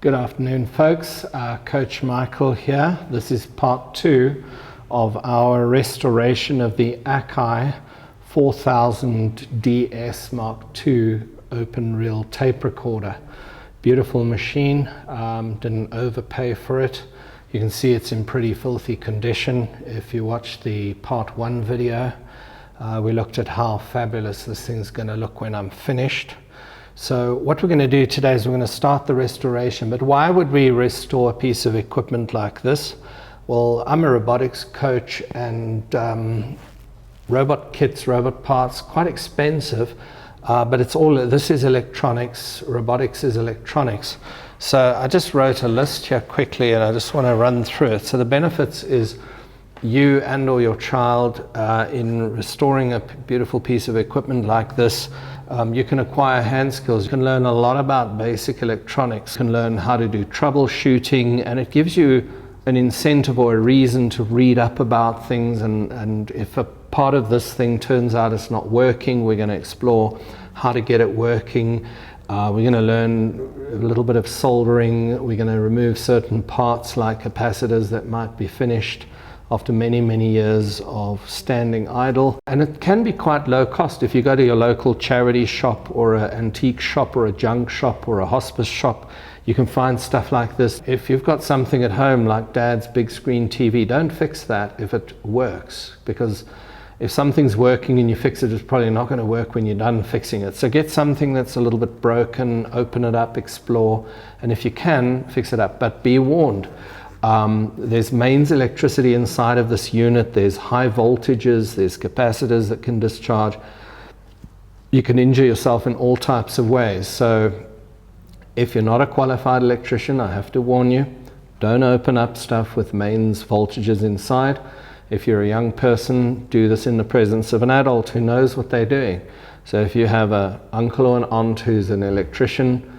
Good afternoon, folks. Coach Michael here. This is part 2 of our restoration of the Akai 4000 DS Mark II open reel tape recorder. Beautiful machine, didn't overpay for it. You can see it's in pretty filthy condition. If you watch the part 1 video, we looked at how fabulous this thing's going to look when I'm finished. So what we're going to do today is we're going to start the restoration. But why would we restore a piece of equipment like this? Well, I'm a robotics coach, and robot kits, robot parts, quite expensive, but it's all, this is electronics, robotics is electronics. So I just wrote a list here quickly, and I just want to run through it. So the benefits is you and or your child in restoring a beautiful piece of equipment like this, you can acquire hand skills. You can learn a lot about basic electronics. You can learn how to do troubleshooting, and it gives you an incentive or a reason to read up about things, and if a part of this thing turns out it's not working, we're going to explore how to get it working. We're going to learn a little bit of soldering. We're going to remove certain parts like capacitors that might be finished after many, many years of standing idle. And it can be quite low cost. If you go to your local charity shop or an antique shop or a junk shop or a hospice shop, you can find stuff like this. If you've got something at home like Dad's big screen TV, don't fix that if it works, because if something's working and you fix it, it's probably not going to work when you're done fixing it. So get something that's a little bit broken, open it up, explore, and if you can, fix it up. But be warned, there's mains electricity inside of this unit, there's high voltages, there's capacitors that can discharge. You can injure yourself in all types of ways. So if you're not a qualified electrician, I have to warn you, don't open up stuff with mains voltages inside. If you're a young person, do this in the presence of an adult who knows what they're doing. So if you have an uncle or an aunt who's an electrician,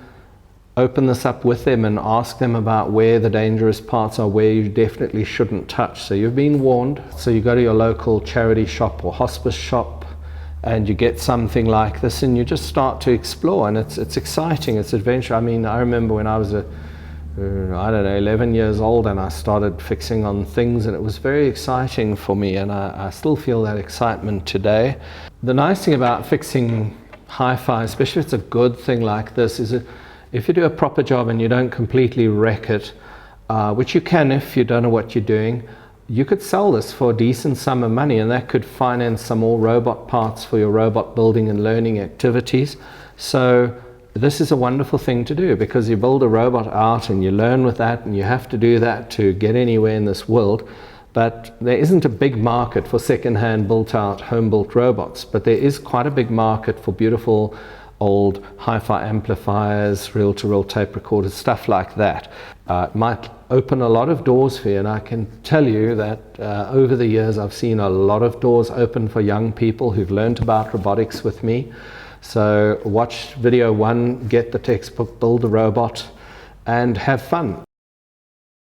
open this up with them and ask them about where the dangerous parts are, where you definitely shouldn't touch. So you've been warned. So you go to your local charity shop or hospice shop and you get something like this and you just start to explore, and it's exciting, it's adventure. I mean, I remember when I was I don't know, 11 years old, and I started fixing on things, and it was very exciting for me, and I still feel that excitement today. The nice thing about fixing hi-fi, especially if it's a good thing like this, is that if you do a proper job and you don't completely wreck it, which you can if you don't know what you're doing, you could sell this for a decent sum of money, and that could finance some more robot parts for your robot building and learning activities. So this is a wonderful thing to do, because you build a robot out and you learn with that, and you have to do that to get anywhere in this world. But there isn't a big market for second-hand built-out, home-built robots, but there is quite a big market for beautiful old hi-fi amplifiers, reel-to-reel tape recorders, stuff like that. It might open a lot of doors for you, and I can tell you that over the years I've seen a lot of doors open for young people who've learned about robotics with me. So watch video 1, get the textbook, build a robot, and have fun.